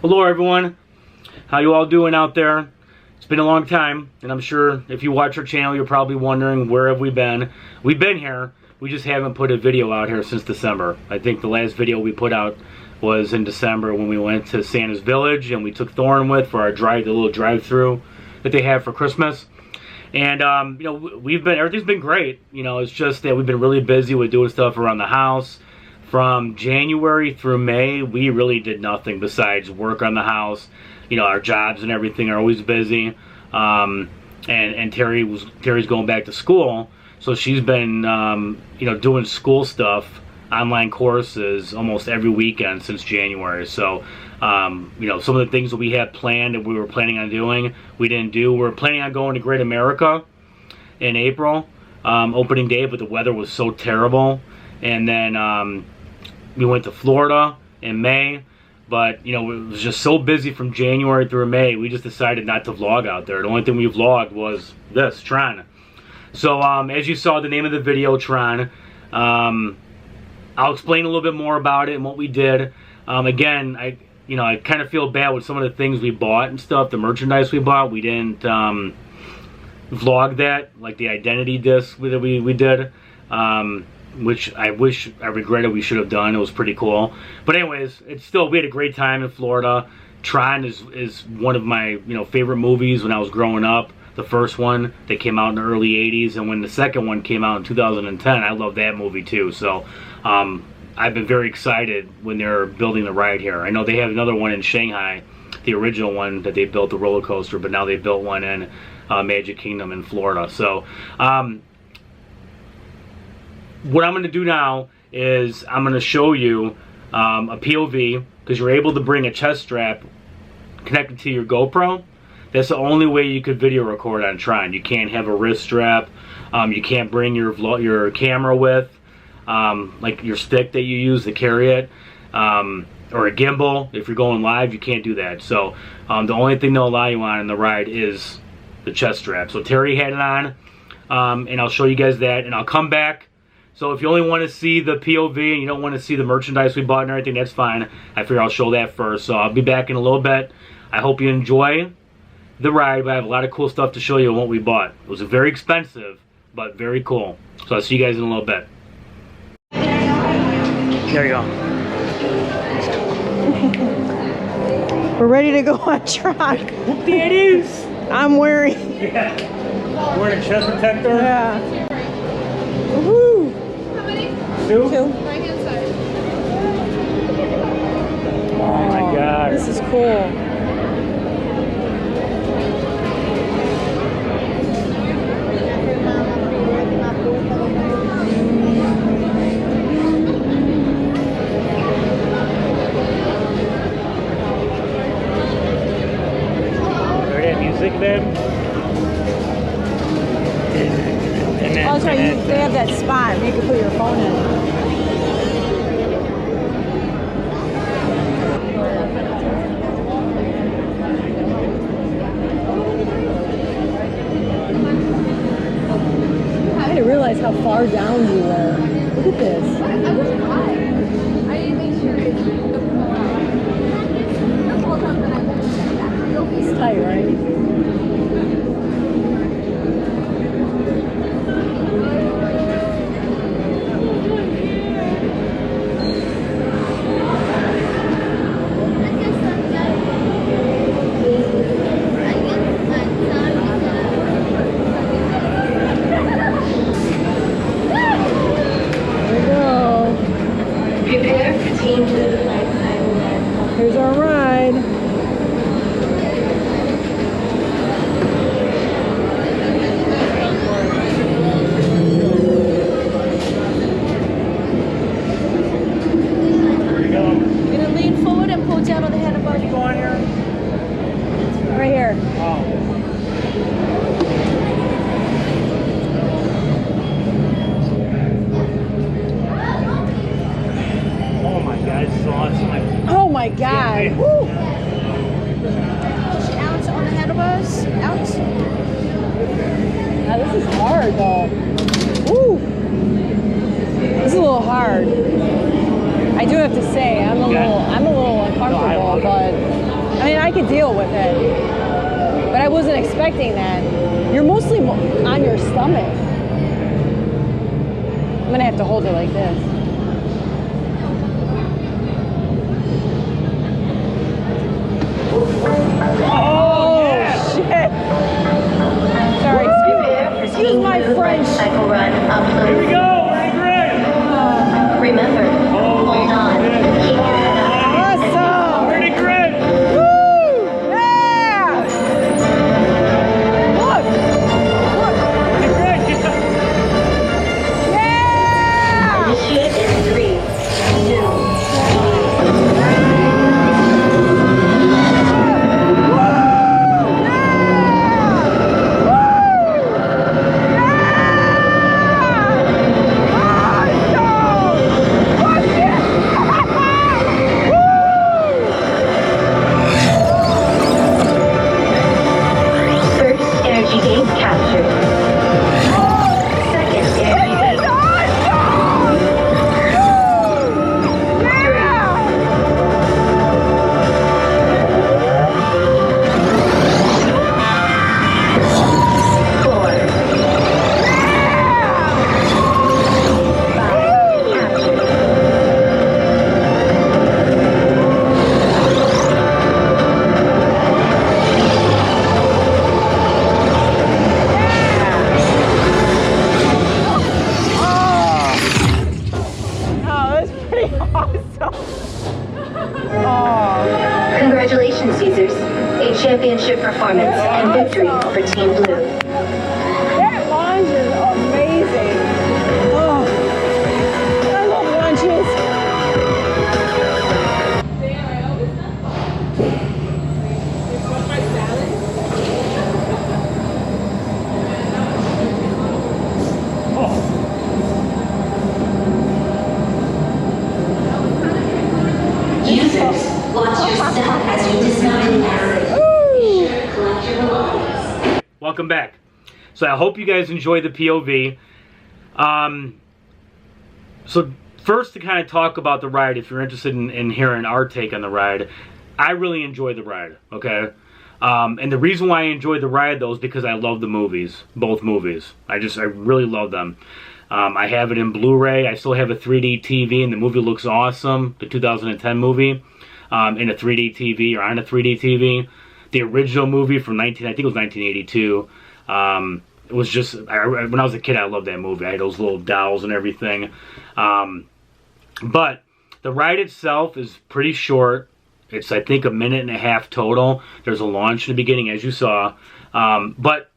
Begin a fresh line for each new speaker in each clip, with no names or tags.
Hello everyone, how you all doing out there? It's been a long time, and I'm sure if you watch our channel, you're probably wondering where have we been. We've been here, we just haven't put a video out here since December. I think the last video we put out was in December when we went to Santa's Village and we took Thorn with for our the little drive-through that they have for Christmas. And you know, everything's been great. You know, it's just that we've been really busy with doing stuff around the house. From January through May, we really did nothing besides work on the house. You know, our jobs and everything are always busy. And Terry's going back to school, so she's been you know, doing school stuff, online courses almost every weekend since January. So you know, some of the things that we had planned and we were planning on doing, we didn't do. We were planning on going to Great America in April, opening day, but the weather was so terrible. And then we went to Florida in May, but you know, it was just so busy from January through May, we just decided not to vlog out there. The only thing we vlogged was this, TRON. So as you saw the name of the video, TRON, I'll explain a little bit more about it and what we did. Again, I kind of feel bad with some of the things we bought and stuff, the merchandise we bought. We didn't vlog that, like the identity disc that we did. Which I regretted we should have done. It was pretty cool. But anyways, we had a great time in Florida. TRON is one of my favorite movies when I was growing up. The first one that came out in the early 80s, and when the second one came out in 2010, I love that movie too. So I've been very excited when they're building the ride here. I know they have another one in Shanghai, the original one that they built, the roller coaster, but now they built one in Magic Kingdom in Florida. So what I'm going to do now is I'm going to show you a POV, because you're able to bring a chest strap connected to your GoPro. That's the only way you could video record on TRON. You can't have a wrist strap. You can't bring your camera with, like your stick that you use to carry it, or a gimbal. If you're going live, you can't do that. So the only thing they'll allow you on in the ride is the chest strap. So Terry had it on, and I'll show you guys that, and I'll come back. So if you only want to see the POV and you don't want to see the merchandise we bought and everything, that's fine. I figure I'll show that first. So I'll be back in a little bit. I hope you enjoy the ride, but I have a lot of cool stuff to show you on what we bought. It was very expensive, but very cool. So I'll see you guys in a little bit. There you go.
We're ready to go on TRON.
There it is.
I'm wearing.
Yeah. Wearing a chest protector.
Yeah. Woohoo.
Two?
Right hand side.
Oh my God.
This is cool.
Hear that music, babe?
Oh, sorry, they have that spot where you can put your phone in. I didn't realize how far down you were. Look at this.
I was high. I didn't make sure it's
It's tight, right? Here's our ride.
Here you go.
Gonna lean forward and pull down on the handlebar.
You go on here?
Right here.
Oh. Oh my God, this is awesome.
Oh my God.
Yeah,
Woo.
push out on the handlebars. Out.
Now this is hard though. Woo. This is a little hard. I do have to say, I'm a little uncomfortable, but big deal with it. But I wasn't expecting that. You're mostly on your stomach. I'm gonna have to hold it like this. Oh, shit. Sorry, excuse my French.
Lightcycle run upload.
Here we go.
Remember, hold on. Keep your head up.
Awesome.
Pretty great.
Woo! Yeah! Look! Look! Yeah!
Initiate in 3, 2,
Oh.
Congratulations, users. A championship performance and victory for Team Blue.
That lunch is amazing. Oh, I love lunches.
Users, watch your step as you dismount in acid. Be sure to collect your belongings.
Welcome back. So I hope you guys enjoy the POV. So first, to kind of talk about the ride, if you're interested in hearing our take on the ride, I really enjoyed the ride, okay? And the reason why I enjoyed the ride, though, is because I love the movies, both movies. I really love them. I have it in Blu-ray. I still have a 3D TV, and the movie looks awesome, the 2010 movie, in a 3D TV, or on a 3D TV. The original movie from I think it was 1982. It was just, when I was a kid, I loved that movie. I had those little dolls and everything. But the ride itself is pretty short. It's, I think, 1.5 minutes total. There's a launch in the beginning, as you saw. But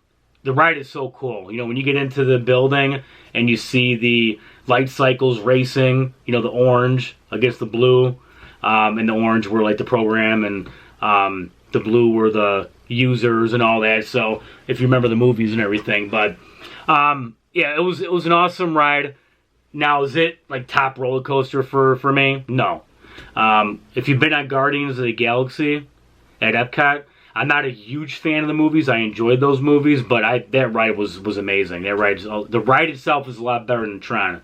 the ride is so cool. You know, when you get into the building and you see the Lightcycles racing, you know, the orange against the blue, and the orange were like the program, and the blue were the users and all that. So if you remember the movies and everything, but yeah, it was an awesome ride. Now, is it like top roller coaster for me? No. If you've been on Guardians of the Galaxy at Epcot, I'm not a huge fan of the movies. I enjoyed those movies, but that ride was amazing. The ride itself is a lot better than Tron,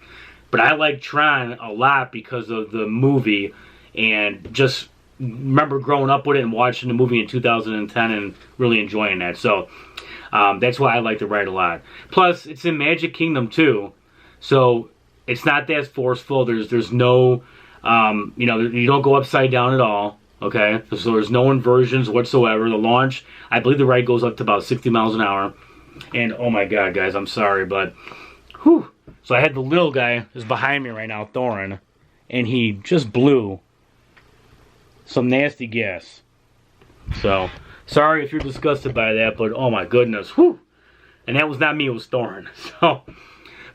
but I like Tron a lot because of the movie, and just remember growing up with it and watching the movie in 2010 and really enjoying that. So that's why I like the ride a lot. Plus, it's in Magic Kingdom too, so it's not that forceful. There's no, you know, you don't go upside down at all. Okay, so there's no inversions whatsoever. The launch, I believe the ride goes up to about 60 miles an hour. And oh my God, guys, I'm sorry, but whew. So I had the little guy who's behind me right now, Thorin, and he just blew some nasty gas. So sorry if you're disgusted by that, but oh my goodness, whew. And that was not me, it was Thorin. So,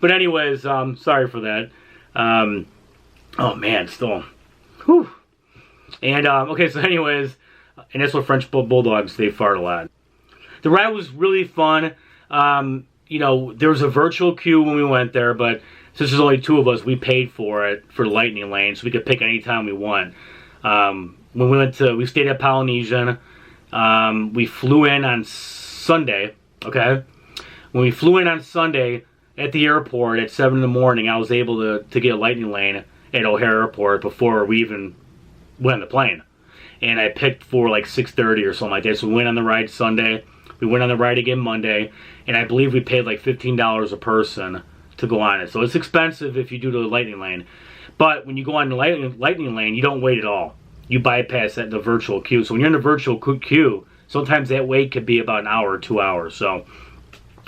but anyways, sorry for that. Oh man, still, whew. And, okay, so anyways, and that's what French Bulldogs, they fart a lot. The ride was really fun. You know, there was a virtual queue when we went there, but since there's only 2 of us, we paid for it, for the Lightning Lane, so we could pick any time we want. When we stayed at Polynesian, we flew in on Sunday, okay? When we flew in on Sunday at the airport at 7 in the morning, I was able to get a Lightning Lane at O'Hare Airport before we even went on the plane. and I picked for like 6:30 or something like that. So we went on the ride Sunday. We went on the ride again Monday, and I believe we paid like $15 a person to go on it. So it's expensive if you do the Lightning Lane. But when you go on the Lightning Lane, you don't wait at all. You bypass the virtual queue. So when you're in the virtual queue, sometimes that wait could be about an hour or 2 hours. So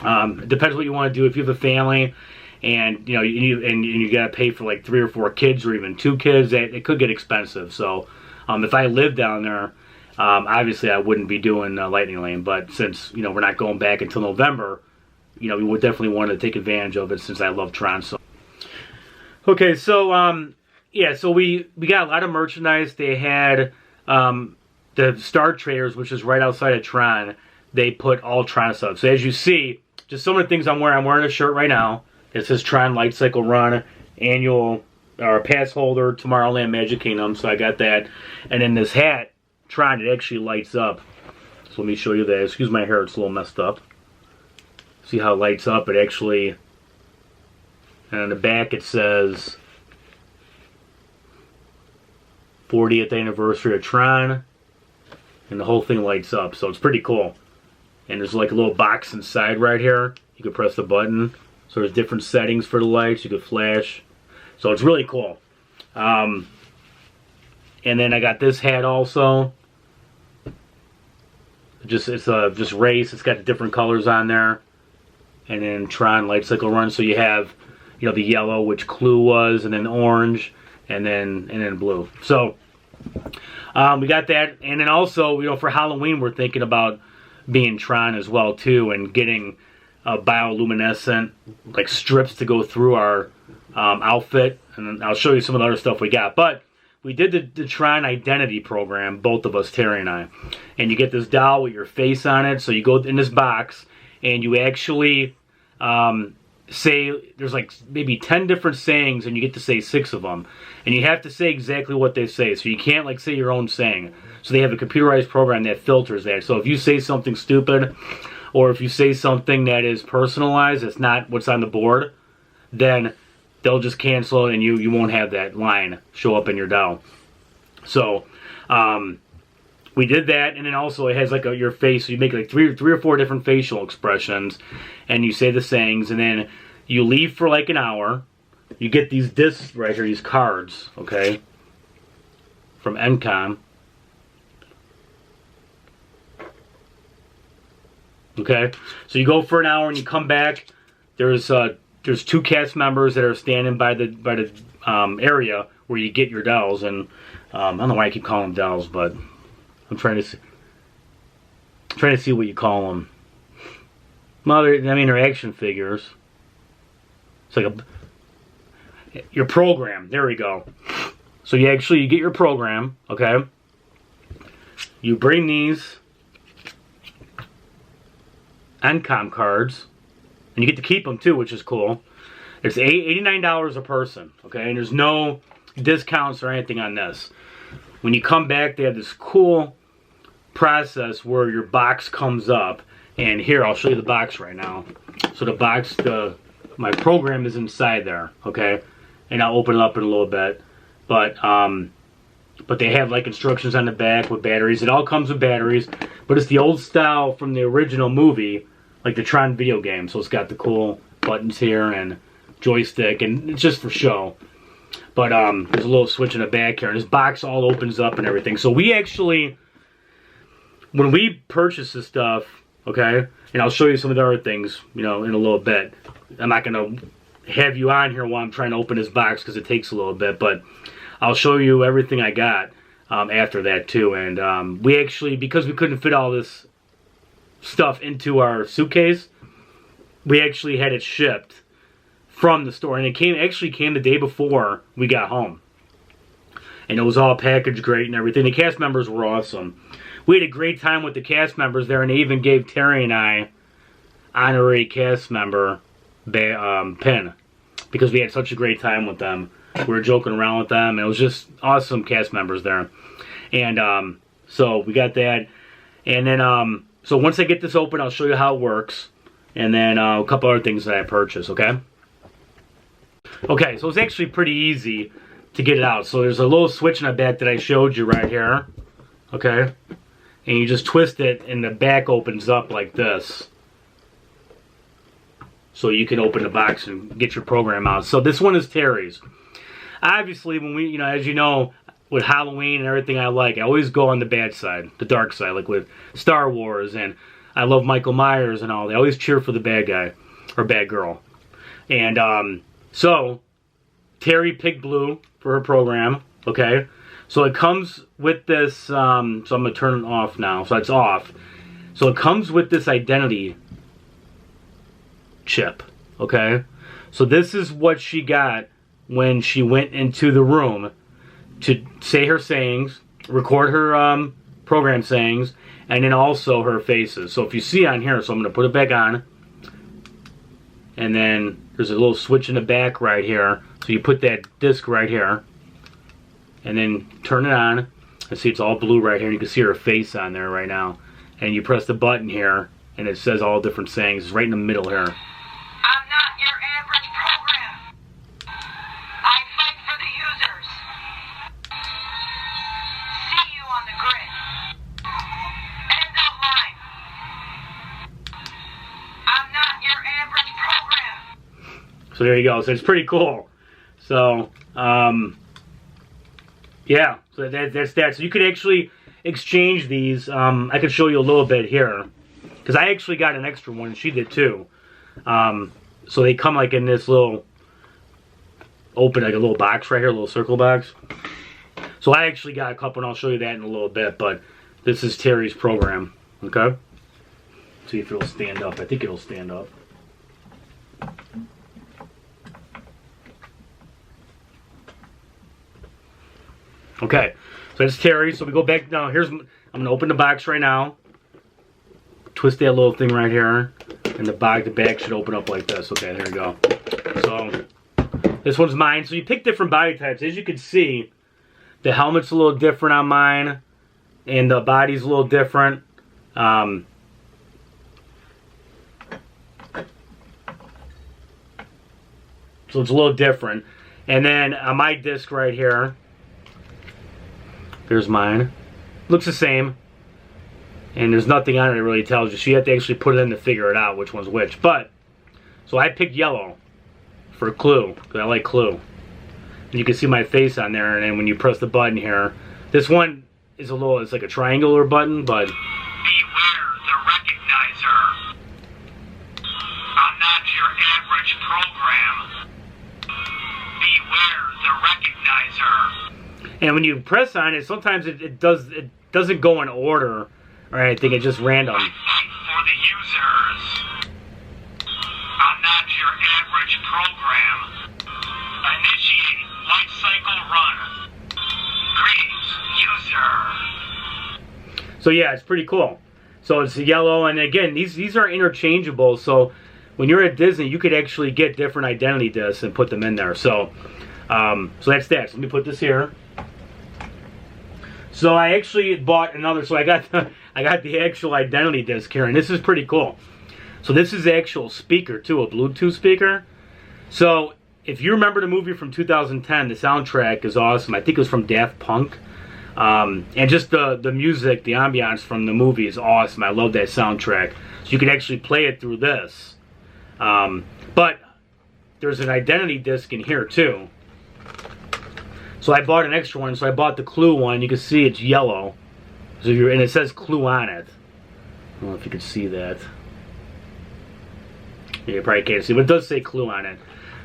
it depends what you want to do. If you have a family and you got to pay for like 3 or 4 kids or even 2 kids, it could get expensive. So if I lived down there, obviously I wouldn't be doing Lightning Lane. But since we're not going back until November, we would definitely want to take advantage of it since I love Tron. So okay, so yeah, so we got a lot of merchandise. They had the Star Traders, which is right outside of Tron. They put all Tron stuff. So as you see, just some of the things I'm wearing a shirt right now. It says Tron Lightcycle Run annual or pass holder Tomorrowland Magic Kingdom. So I got that, and then this hat Tron, it actually lights up. So let me show you that. Excuse my hair, it's a little messed up. See how it lights up? It actually, and on the back it says 40th anniversary of Tron, and the whole thing lights up. So it's pretty cool. And there's like a little box inside right here. You can press the button. So there's different settings for the lights. You could flash. So it's really cool. And then I got this hat also. It's just race. It's got different colors on there. And then Tron Lightcycle Run. So you have the yellow, which Clue was, and then orange, and then blue. So we got that. And then also for Halloween we're thinking about being Tron as well too, and getting bioluminescent like strips to go through our outfit, and I'll show you some of the other stuff we got. But we did the Tron identity program, both of us, Terry and I, and you get this doll with your face on it. So you go in this box and you actually say, there's like maybe 10 different sayings, and you get to say 6 of them, and you have to say exactly what they say. So you can't like say your own saying. So they have a computerized program that filters that. So if you say something stupid, or if you say something that is personalized, it's not what's on the board, then they'll just cancel it, and you won't have that line show up in your doll. So we did that, and then also it has like your face. So you make like three or four different facial expressions, and you say the sayings, and then you leave for like an hour. You get these discs right here, these cards, okay, from NCOM. Okay, so you go for an hour and you come back. There's 2 cast members that are standing by the area where you get your dolls, and I don't know why I keep calling them dolls, but I'm trying to see what you call them. Well, they're action figures. It's like your program. There we go. So you get your program. Okay. You bring these NCOM cards, and you get to keep them too, which is cool. It's $89 a person, okay, and there's no discounts or anything on this. When you come back, they have this cool process where your box comes up, and here, I'll show you the box right now. So the box, my program is inside there, okay, and I'll open it up in a little bit, but they have like instructions on the back with batteries. It all comes with batteries, but it's the old style from the original movie, like the Tron video game. So it's got the cool buttons here and joystick, and it's just for show. But there's a little switch in the back here, and this box all opens up and everything. So we actually, when we purchase this stuff, okay, and I'll show you some of the other things, in a little bit. I'm not going to have you on here while I'm trying to open this box because it takes a little bit, but I'll show you everything I got after that too. And we actually, because we couldn't fit all this stuff into our suitcase, we actually had it shipped from the store, and it actually came the day before we got home, and it was all packaged great and everything. The cast members were awesome. We had a great time with the cast members there, and they even gave Terry and I honorary cast member pin because we had such a great time with them. We were joking around with them, and it was just awesome cast members there. And so we got that, and then so once I get this open, I'll show you how it works, and then a couple other things that I purchased, okay? Okay, so it's actually pretty easy to get it out. So there's a little switch in the back that I showed you right here, okay? And you just twist it and the back opens up like this. So you can open the box and get your program out. So this one is Terry's. Obviously, when we, as you know, with Halloween and everything I always go on the bad side, the dark side, like with Star Wars, and I love Michael Myers and all. They always cheer for the bad guy or bad girl. And so Terry picked blue for her program, okay? So it comes with this, so I'm going to turn it off now, so it's off. So it comes with this identity chip, okay? So this is what she got when she went into the room to say her sayings, record her program sayings, and then also her faces. So if you see on here, so I'm going to put it back on, and then there's a little switch in the back right here. So you put that disc right here, and then turn it on, and see it's all blue right here. You can see her face on there right now. And you press the button here, and it says all different sayings. It's right in the middle here.
I'm not your average program. I fight for the users. See you on the grid. End of line. I'm not your average program.
So there you go. So it's pretty cool. So, yeah. So that's that. So you could actually exchange these. I could show you a little bit here. Because I actually got an extra one, and she did too. So they come like in this little open, like a little box right here, a little circle box. So I actually got a couple, and I'll show you that in a little bit. But this is Terry's program, okay? See if it'll stand up. I think it'll stand up. Okay, so that's Terry. So we go back now. I'm gonna open the box right now. Twist that little thing right here, and the back should open up like this. Okay, there we go. So this one's mine. So you pick different body types. As you can see, the helmet's a little different on mine, and the body's a little different. So it's a little different. And then on my disc right here, there's mine. Looks the same. And there's nothing on it that really tells you. So you have to actually put it in to figure it out which one's which. But, so I picked yellow for Clue, because I like Clue. And you can see my face on there, and then when you press the button here, this one is it's like a triangular button, but...
Beware the recognizer. I'm not your average program. Beware the recognizer.
And when you press on it, sometimes it doesn't go in order or anything. It's just random.
I fight for the users. I'm not your average program. Initiate Lightcycle run. Greetings, user.
So yeah, it's pretty cool. So it's yellow, and again, these are interchangeable. So when you're at Disney, you could actually get different identity discs and put them in there. So so that's that. So let me put this here. So I actually bought another. So I got the actual identity disc here, and this is pretty cool. So this is the actual speaker too, a Bluetooth speaker. So if you remember the movie from 2010, the soundtrack is awesome. I think it was from Daft Punk, and just the music, the ambiance from the movie is awesome. I love that soundtrack. So you can actually play it through this, but there's an identity disc in here too. So I bought an extra one. So I bought the Clue one. You can see it's yellow. So and it says Clue on it. I don't know if you can see that. Yeah, you probably can't see, but it does say Clue on it.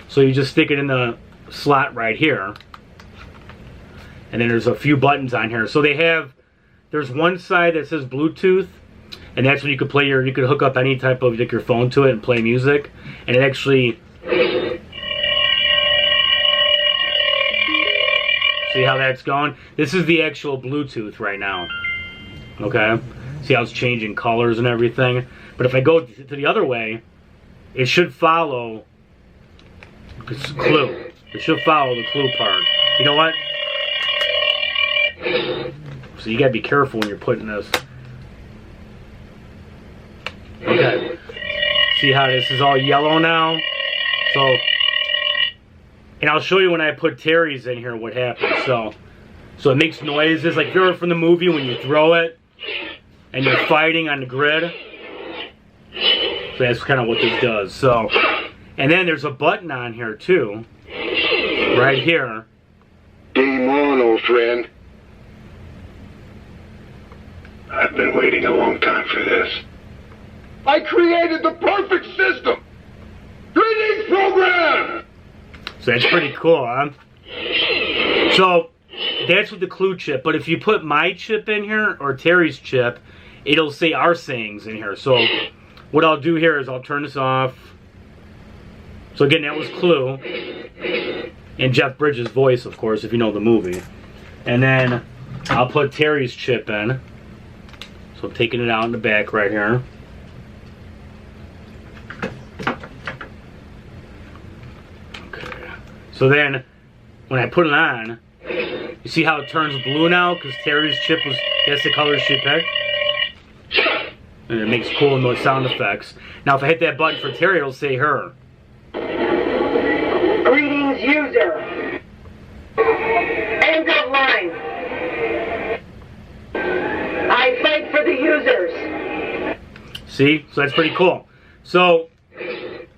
So you just stick it in the slot right here. And then there's a few buttons on here. So there's one side that says Bluetooth, and that's when you could you could hook up any type of, like, your phone to it and play music. And it actually... See how that's going? This is the actual Bluetooth right now. Okay? See how it's changing colors and everything? But if I go to the other way, it should follow Clue. It should follow the Clue part. You know what? So you gotta be careful when you're putting this. Okay. See how this is all yellow now? So... And I'll show you when I put Terry's in here what happens. So So it makes noises, like if you're from the movie when you throw it and you're fighting on the grid. So that's kind of what this does. So, and then there's a button on here too, right here.
Game on, old friend. I've been waiting a long time for this. I created the perfect system! Greetings, program!
So that's pretty cool, huh? So that's with the clue chip, but if you put my chip in here, or Terry's chip, it'll say our sayings in here. So what I'll do here is I'll turn this off. So again, that was Clue. And Jeff Bridges' voice, of course, if you know the movie. And then I'll put Terry's chip in. So I'm taking it out in the back right here. Okay. So then, when I put it on, you see how it turns blue now? Because Terry's chip was, that's the color she picked. And it makes cool noise sound effects. Now if I hit that button for Terry, it'll say her.
Greetings, user. End of line. I fight for the users.
See? So that's pretty cool. So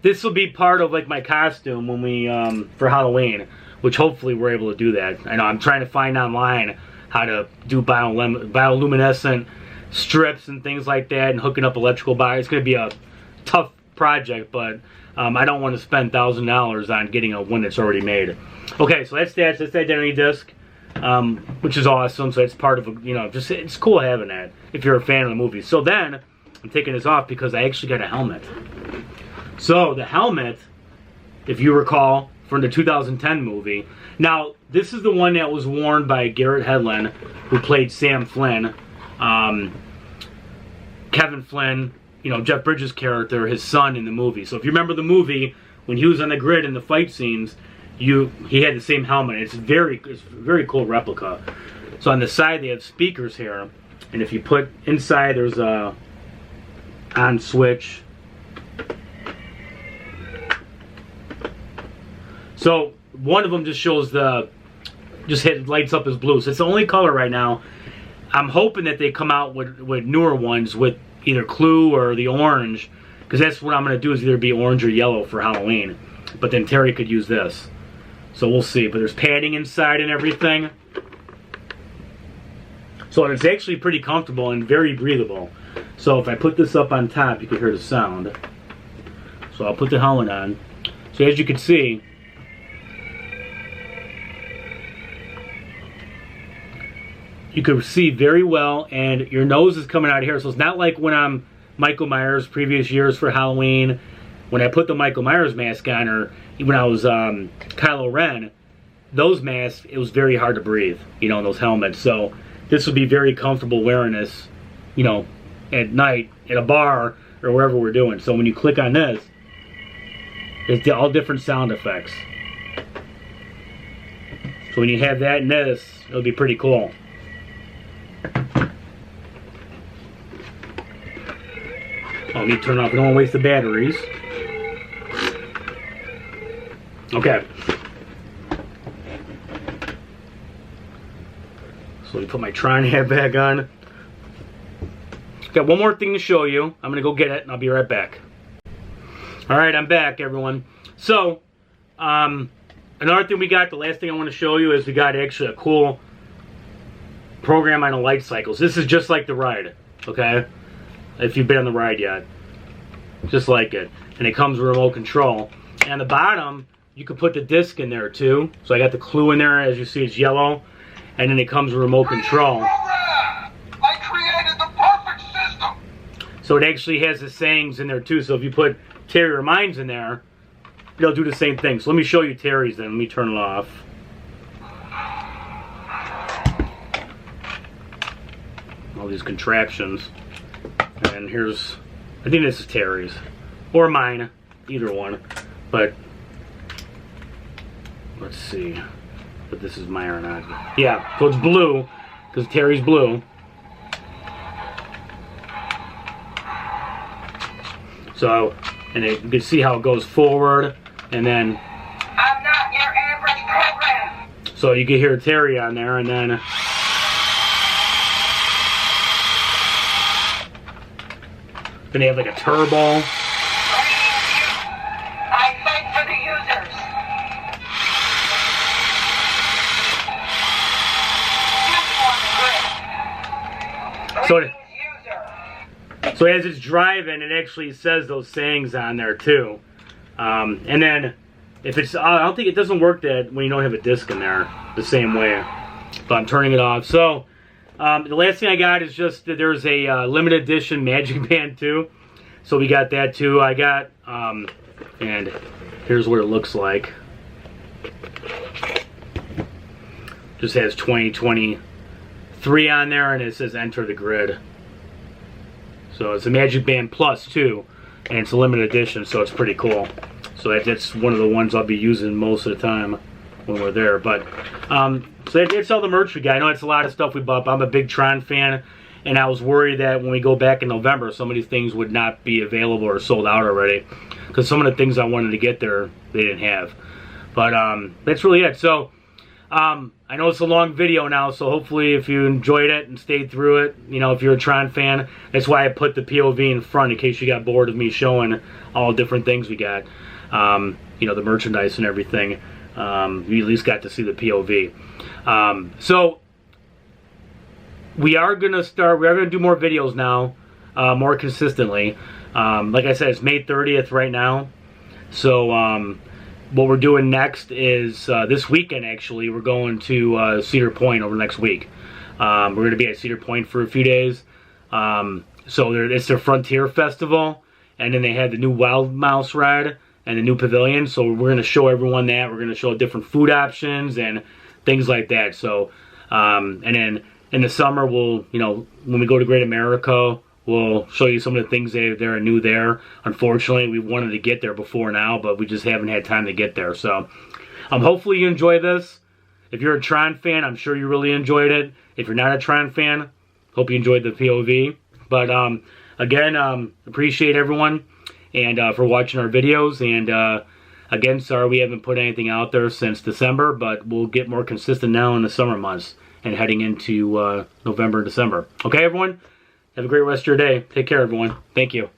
this will be part of like my costume when we for Halloween, which hopefully we're able to do that. I know I'm trying to find online how to do bioluminescent strips and things like that and hooking up electrical boxes. It's going to be a tough project, but I don't want to spend $1,000 on getting one that's already made. Okay, so that's the identity disc, which is awesome. So it's part of, just it's cool having that if you're a fan of the movie. So then I'm taking this off because I actually got a helmet. So the helmet, if you recall, from the 2010 movie. Now this is the one that was worn by Garrett Hedlund, who played Sam Flynn. Kevin Flynn, Jeff Bridges' character, his son in the movie. So if you remember the movie, when he was on the grid in the fight scenes, he had the same helmet. It's a very cool replica. So on the side they have speakers here, and if you put inside, there's a on switch. So one of them just shows lights up as blue. So it's the only color right now. I'm hoping that they come out with newer ones with either Clue or the orange, because that's what I'm going to do, is either be orange or yellow for Halloween. But then Terry could use this. So we'll see. But there's padding inside and everything. So it's actually pretty comfortable and very breathable. So if I put this up on top, you can hear the sound. So I'll put the helmet on. So as you can see, you can see very well, and your nose is coming out of here. So it's not like when I'm Michael Myers previous years for Halloween, when I put the Michael Myers mask on, or when I was Kylo Ren, those masks, it was very hard to breathe, in those helmets. So this would be very comfortable wearing this, at night, at a bar, or wherever we're doing. So when you click on this, it's all different sound effects. So when you have that and this, it'll be pretty cool. Let me turn off. I don't want to waste the batteries. Okay. So let me put my TRON hat back on. Got one more thing to show you. I'm going to go get it, and I'll be right back. Alright, I'm back, everyone. So, another thing we got, the last thing I want to show you is we got actually a cool program on a Lightcycle. So this is just like the ride, okay? If you've been on the ride yet. Just like it. And it comes with remote control. And on the bottom, you can put the disc in there too. So I got the Clue in there. As you see, it's yellow. And then it comes with remote control.
I created the perfect system!
So it actually has the sayings in there too. So if you put Terry Reminds in there, it'll do the same thing. So let me show you Terry's then. Let me turn it off. All these contraptions. And here's, I think this is Terry's. Or mine. Either one. But, let's see if this is mine or not. Yeah, so it's blue, because Terry's blue. So, and you can see how it goes forward, and then...
I'm not your average program.
So you can hear Terry on there, and then they have like a turbo.
I fight for the users.
So as it's driving, it actually says those sayings on there too. And then if it's, I don't think it doesn't work that when you don't have a disc in there the same way. But I'm turning it off. So the last thing I got is just that there's a limited edition Magic Band 2. So we got that too. I got, and here's what it looks like. Just has 2023 on there, and it says enter the grid. So it's a Magic Band Plus too, and it's a limited edition, so it's pretty cool. So that's one of the ones I'll be using most of the time when we're there. But so that's all the merch we got. I know it's a lot of stuff we bought. I'm a big Tron fan, and I was worried that when we go back in November, some of these things would not be available or sold out already, because some of the things I wanted to get there, they didn't have. But that's really it. So I know it's a long video now, so hopefully if you enjoyed it and stayed through it, you know, if you're a Tron fan, that's why I put the POV in front in case you got bored of me showing all different things we got. You know, the merchandise and everything. You at least got to see the POV. So we are gonna do more videos now, more consistently. Like I said, it's May 30th right now. So what we're doing next is this weekend, actually, we're going to Cedar Point over next week. We're going to be at Cedar Point for a few days. So it's their Frontier Festival, and then they had the new Wild Mouse ride and the new pavilion. So we're going to show everyone that. We're going to show different food options and things like that. So, and then in the summer, we'll, you know, when we go to Great America, we'll show you some of the things that are new there. Unfortunately, we wanted to get there before now, but we just haven't had time to get there. So hopefully you enjoy this. If you're a Tron fan, I'm sure you really enjoyed it. If you're not a Tron fan, hope you enjoyed the POV. But again, appreciate everyone and for watching our videos. And again, sorry we haven't put anything out there since December, but we'll get more consistent now in the summer months and heading into November and December. Okay, everyone? Have a great rest of your day. Take care, everyone. Thank you.